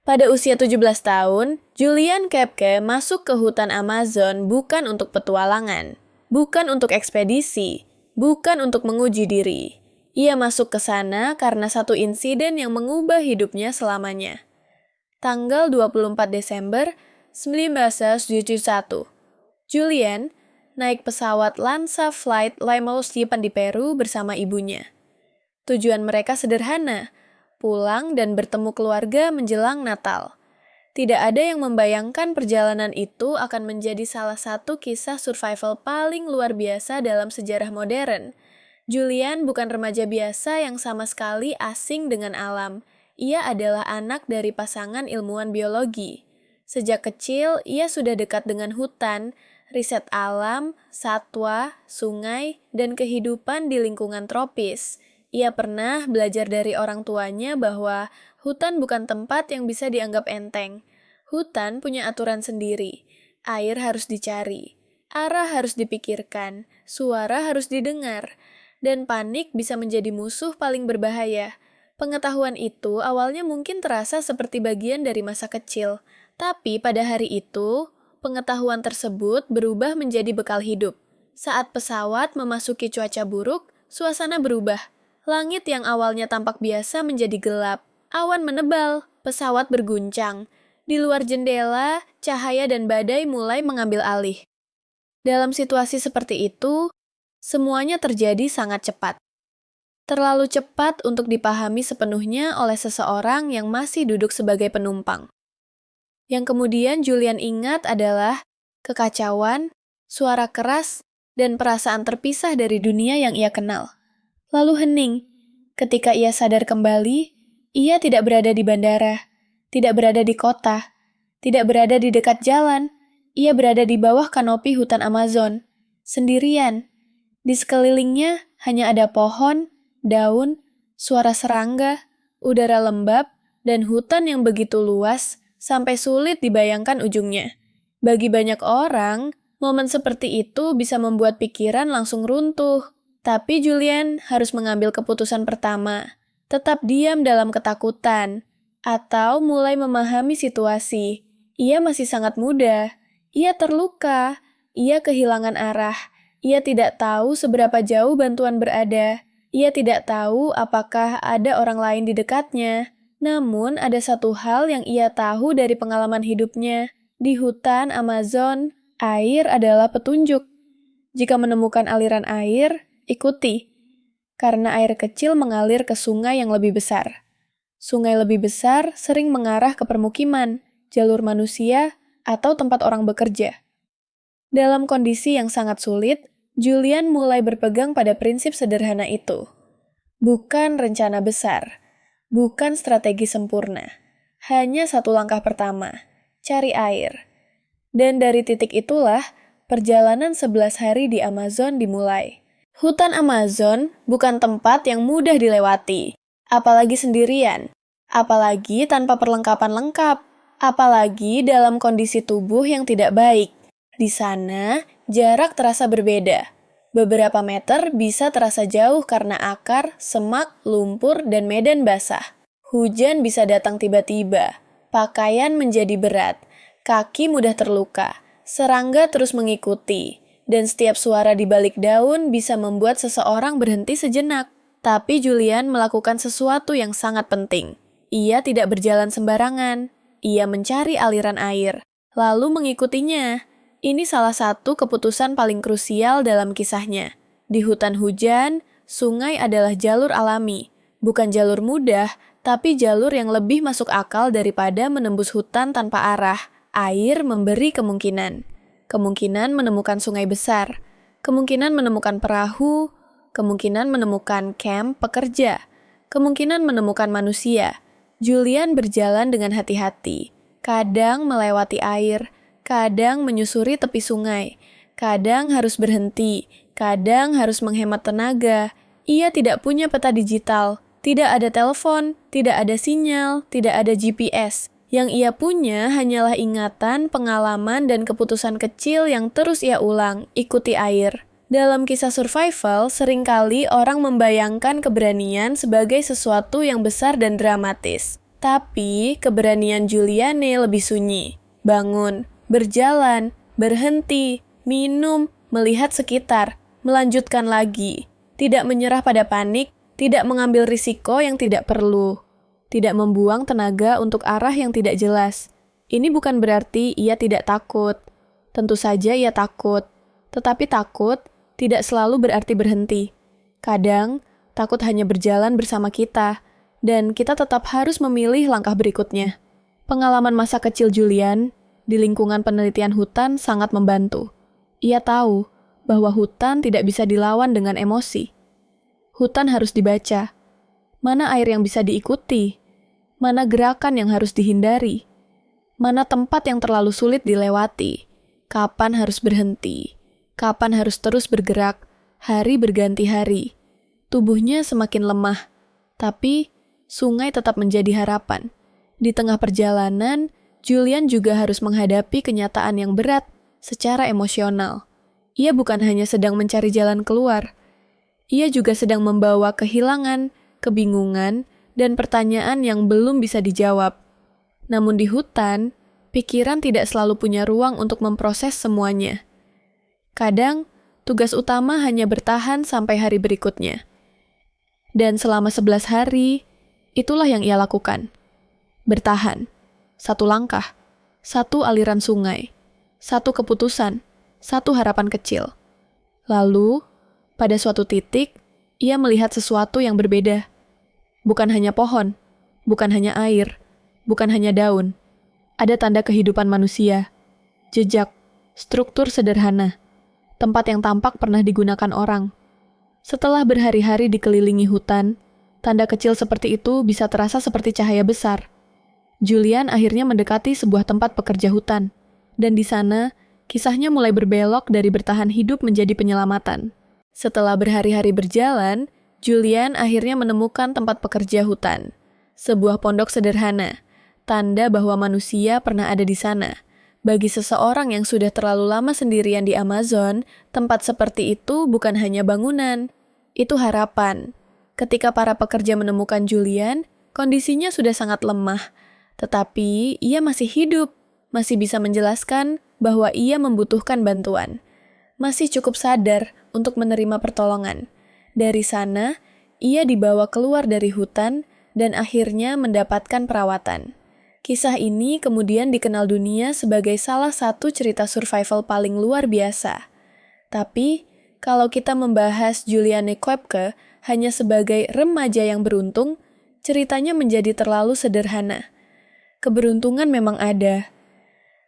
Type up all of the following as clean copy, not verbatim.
Pada usia 17 tahun, Julian Kepke masuk ke hutan Amazon bukan untuk petualangan, bukan untuk ekspedisi, bukan untuk menguji diri. Ia masuk ke sana karena satu insiden yang mengubah hidupnya selamanya. Tanggal 24 Desember 1971, Julian naik pesawat Lanza Flight Limousine di Peru bersama ibunya. Tujuan mereka sederhana, pulang dan bertemu keluarga menjelang Natal. Tidak ada yang membayangkan perjalanan itu akan menjadi salah satu kisah survival paling luar biasa dalam sejarah modern. Julian bukan remaja biasa yang sama sekali asing dengan alam. Ia adalah anak dari pasangan ilmuwan biologi. Sejak kecil, ia sudah dekat dengan hutan, riset alam, satwa, sungai, dan kehidupan di lingkungan tropis. Ia pernah belajar dari orang tuanya bahwa hutan bukan tempat yang bisa dianggap enteng. Hutan punya aturan sendiri. Air harus dicari, arah harus dipikirkan, suara harus didengar, dan panik bisa menjadi musuh paling berbahaya. Pengetahuan itu awalnya mungkin terasa seperti bagian dari masa kecil, tapi pada hari itu, pengetahuan tersebut berubah menjadi bekal hidup. Saat pesawat memasuki cuaca buruk, suasana berubah. Langit yang awalnya tampak biasa menjadi gelap, awan menebal, pesawat berguncang. Di luar jendela, cahaya dan badai mulai mengambil alih. Dalam situasi seperti itu, semuanya terjadi sangat cepat. Terlalu cepat untuk dipahami sepenuhnya oleh seseorang yang masih duduk sebagai penumpang. Yang kemudian Julian ingat adalah kekacauan, suara keras, dan perasaan terpisah dari dunia yang ia kenal. Lalu hening. Ketika ia sadar kembali, ia tidak berada di bandara, tidak berada di kota, tidak berada di dekat jalan. Ia berada di bawah kanopi hutan Amazon, sendirian. Di sekelilingnya hanya ada pohon, daun, suara serangga, udara lembab, dan hutan yang begitu luas sampai sulit dibayangkan ujungnya. Bagi banyak orang, momen seperti itu bisa membuat pikiran langsung runtuh. Tapi Julian harus mengambil keputusan pertama, tetap diam dalam ketakutan, atau mulai memahami situasi. Ia masih sangat muda, ia terluka, ia kehilangan arah, ia tidak tahu seberapa jauh bantuan berada, ia tidak tahu apakah ada orang lain di dekatnya. Namun ada satu hal yang ia tahu dari pengalaman hidupnya, di hutan Amazon, air adalah petunjuk. Jika menemukan aliran air, ikuti, karena air kecil mengalir ke sungai yang lebih besar. Sungai lebih besar sering mengarah ke permukiman, jalur manusia, atau tempat orang bekerja. Dalam kondisi yang sangat sulit, Julian mulai berpegang pada prinsip sederhana itu. Bukan rencana besar, bukan strategi sempurna, hanya satu langkah pertama, cari air. Dan dari titik itulah, perjalanan 11 hari di Amazon dimulai. Hutan Amazon bukan tempat yang mudah dilewati, apalagi sendirian, apalagi tanpa perlengkapan lengkap, apalagi dalam kondisi tubuh yang tidak baik. Di sana, jarak terasa berbeda. Beberapa meter bisa terasa jauh karena akar, semak, lumpur, dan medan basah. Hujan bisa datang tiba-tiba, pakaian menjadi berat, kaki mudah terluka, serangga terus mengikuti. Dan setiap suara di balik daun bisa membuat seseorang berhenti sejenak. Tapi Julian melakukan sesuatu yang sangat penting. Ia tidak berjalan sembarangan. Ia mencari aliran air, lalu mengikutinya. Ini salah satu keputusan paling krusial dalam kisahnya. Di hutan hujan, sungai adalah jalur alami. Bukan jalur mudah, tapi jalur yang lebih masuk akal daripada menembus hutan tanpa arah. Air memberi kemungkinan. Kemungkinan menemukan sungai besar, kemungkinan menemukan perahu, kemungkinan menemukan camp pekerja, kemungkinan menemukan manusia. Julian berjalan dengan hati-hati, kadang melewati air, kadang menyusuri tepi sungai, kadang harus berhenti, kadang harus menghemat tenaga. Ia tidak punya peta digital, tidak ada telepon, tidak ada sinyal, tidak ada GPS. Yang ia punya hanyalah ingatan, pengalaman, dan keputusan kecil yang terus ia ulang, ikuti air. Dalam kisah survival, seringkali orang membayangkan keberanian sebagai sesuatu yang besar dan dramatis. Tapi keberanian Juliane lebih sunyi. Bangun, berjalan, berhenti, minum, melihat sekitar, melanjutkan lagi. Tidak menyerah pada panik, tidak mengambil risiko yang tidak perlu. Tidak membuang tenaga untuk arah yang tidak jelas. Ini bukan berarti ia tidak takut. Tentu saja ia takut. Tetapi takut tidak selalu berarti berhenti. Kadang, takut hanya berjalan bersama kita, dan kita tetap harus memilih langkah berikutnya. Pengalaman masa kecil Julian di lingkungan penelitian hutan sangat membantu. Ia tahu bahwa hutan tidak bisa dilawan dengan emosi. Hutan harus dibaca. Mana air yang bisa diikuti? Mana gerakan yang harus dihindari? Mana tempat yang terlalu sulit dilewati? Kapan harus berhenti? Kapan harus terus bergerak? Hari berganti hari. Tubuhnya semakin lemah, tapi sungai tetap menjadi harapan. Di tengah perjalanan, Julian juga harus menghadapi kenyataan yang berat secara emosional. Ia bukan hanya sedang mencari jalan keluar, ia juga sedang membawa kehilangan, kebingungan, dan pertanyaan yang belum bisa dijawab. Namun di hutan, pikiran tidak selalu punya ruang untuk memproses semuanya. Kadang, tugas utama hanya bertahan sampai hari berikutnya. Dan selama 11 hari, itulah yang ia lakukan. Bertahan. Satu langkah, satu aliran sungai, satu keputusan, satu harapan kecil. Lalu, pada suatu titik, ia melihat sesuatu yang berbeda. Bukan hanya pohon, bukan hanya air, bukan hanya daun. Ada tanda kehidupan manusia, jejak, struktur sederhana, tempat yang tampak pernah digunakan orang. Setelah berhari-hari dikelilingi hutan, tanda kecil seperti itu bisa terasa seperti cahaya besar. Julian akhirnya mendekati sebuah tempat pekerja hutan, dan di sana, kisahnya mulai berbelok dari bertahan hidup menjadi penyelamatan. Setelah berhari-hari berjalan, Julian akhirnya menemukan tempat pekerja hutan. Sebuah pondok sederhana, tanda bahwa manusia pernah ada di sana. Bagi seseorang yang sudah terlalu lama sendirian di Amazon, tempat seperti itu bukan hanya bangunan, itu harapan. Ketika para pekerja menemukan Julian, kondisinya sudah sangat lemah. Tetapi ia masih hidup, masih bisa menjelaskan bahwa ia membutuhkan bantuan. Masih cukup sadar untuk menerima pertolongan. Dari sana, ia dibawa keluar dari hutan dan akhirnya mendapatkan perawatan. Kisah ini kemudian dikenal dunia sebagai salah satu cerita survival paling luar biasa. Tapi, kalau kita membahas Juliane Koepke hanya sebagai remaja yang beruntung, ceritanya menjadi terlalu sederhana. Keberuntungan memang ada.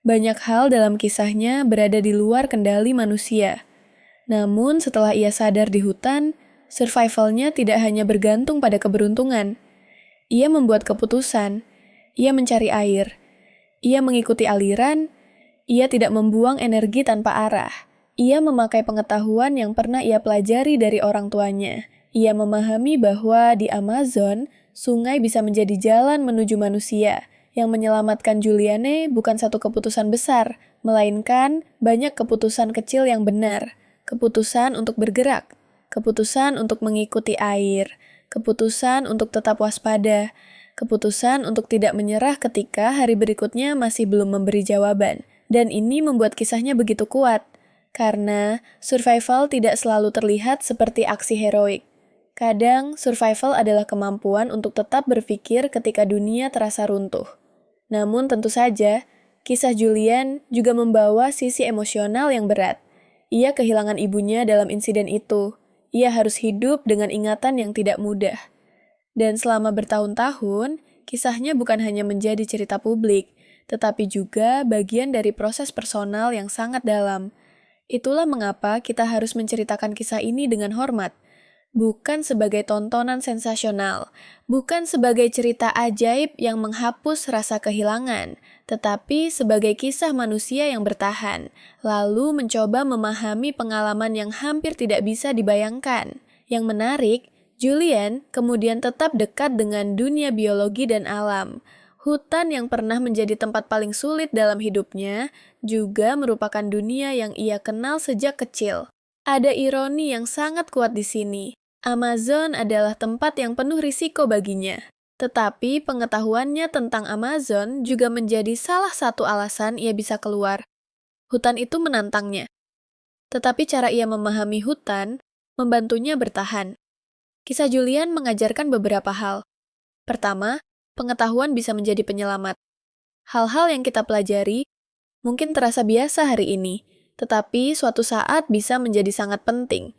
Banyak hal dalam kisahnya berada di luar kendali manusia. Namun setelah ia sadar di hutan, survivalnya tidak hanya bergantung pada keberuntungan. Ia membuat keputusan, ia mencari air, ia mengikuti aliran, ia tidak membuang energi tanpa arah. Ia memakai pengetahuan yang pernah ia pelajari dari orang tuanya. Ia memahami bahwa di Amazon, sungai bisa menjadi jalan menuju manusia. Yang menyelamatkan Juliane bukan satu keputusan besar, melainkan banyak keputusan kecil yang benar. Keputusan untuk bergerak, keputusan untuk mengikuti air, keputusan untuk tetap waspada, keputusan untuk tidak menyerah ketika hari berikutnya masih belum memberi jawaban. Dan ini membuat kisahnya begitu kuat, karena survival tidak selalu terlihat seperti aksi heroik. Kadang, survival adalah kemampuan untuk tetap berpikir ketika dunia terasa runtuh. Namun tentu saja, kisah Julian juga membawa sisi emosional yang berat. Ia kehilangan ibunya dalam insiden itu. Ia harus hidup dengan ingatan yang tidak mudah. Dan selama bertahun-tahun, kisahnya bukan hanya menjadi cerita publik, tetapi juga bagian dari proses personal yang sangat dalam. Itulah mengapa kita harus menceritakan kisah ini dengan hormat. Bukan sebagai tontonan sensasional, bukan sebagai cerita ajaib yang menghapus rasa kehilangan, tetapi sebagai kisah manusia yang bertahan, lalu mencoba memahami pengalaman yang hampir tidak bisa dibayangkan. Yang menarik, Julian kemudian tetap dekat dengan dunia biologi dan alam. Hutan yang pernah menjadi tempat paling sulit dalam hidupnya juga merupakan dunia yang ia kenal sejak kecil. Ada ironi yang sangat kuat di sini. Amazon adalah tempat yang penuh risiko baginya. Tetapi pengetahuannya tentang Amazon juga menjadi salah satu alasan ia bisa keluar. Hutan itu menantangnya. Tetapi cara ia memahami hutan membantunya bertahan. Kisah Julian mengajarkan beberapa hal. Pertama, pengetahuan bisa menjadi penyelamat. Hal-hal yang kita pelajari mungkin terasa biasa hari ini, tetapi suatu saat bisa menjadi sangat penting.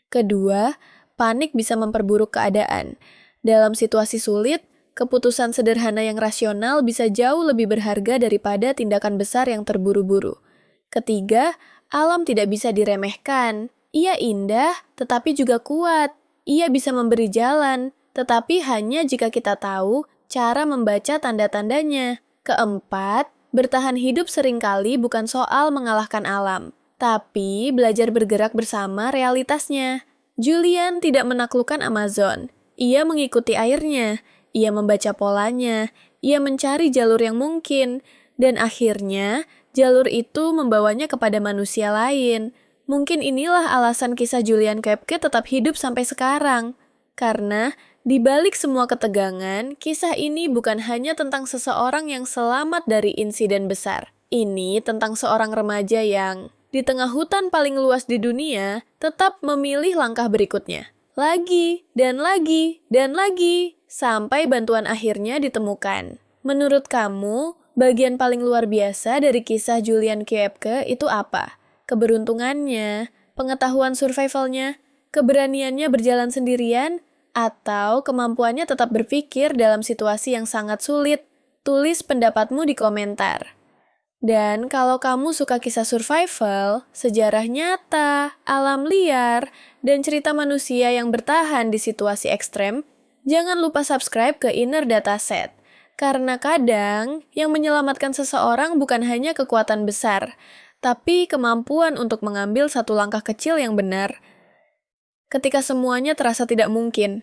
Kedua, panik bisa memperburuk keadaan. Dalam situasi sulit, keputusan sederhana yang rasional bisa jauh lebih berharga daripada tindakan besar yang terburu-buru. Ketiga, alam tidak bisa diremehkan. Ia indah, tetapi juga kuat. Ia bisa memberi jalan, tetapi hanya jika kita tahu cara membaca tanda-tandanya. Keempat, bertahan hidup seringkali bukan soal mengalahkan alam, tapi belajar bergerak bersama realitasnya. Julian tidak menaklukkan Amazon. Ia mengikuti airnya, ia membaca polanya, ia mencari jalur yang mungkin, dan akhirnya jalur itu membawanya kepada manusia lain. Mungkin inilah alasan kisah Julian Koepke tetap hidup sampai sekarang. Karena di balik semua ketegangan, kisah ini bukan hanya tentang seseorang yang selamat dari insiden besar. Ini tentang seorang remaja yang, di tengah hutan paling luas di dunia, tetap memilih langkah berikutnya. Lagi, dan lagi, dan lagi, sampai bantuan akhirnya ditemukan. Menurut kamu, bagian paling luar biasa dari kisah Julian Koepke itu apa? Keberuntungannya, pengetahuan survivalnya, keberaniannya berjalan sendirian, atau kemampuannya tetap berpikir dalam situasi yang sangat sulit? Tulis pendapatmu di komentar. Dan kalau kamu suka kisah survival, sejarah nyata, alam liar, dan cerita manusia yang bertahan di situasi ekstrem, jangan lupa subscribe ke Inner Dataset. Karena kadang, yang menyelamatkan seseorang bukan hanya kekuatan besar, tapi kemampuan untuk mengambil satu langkah kecil yang benar. Ketika semuanya terasa tidak mungkin,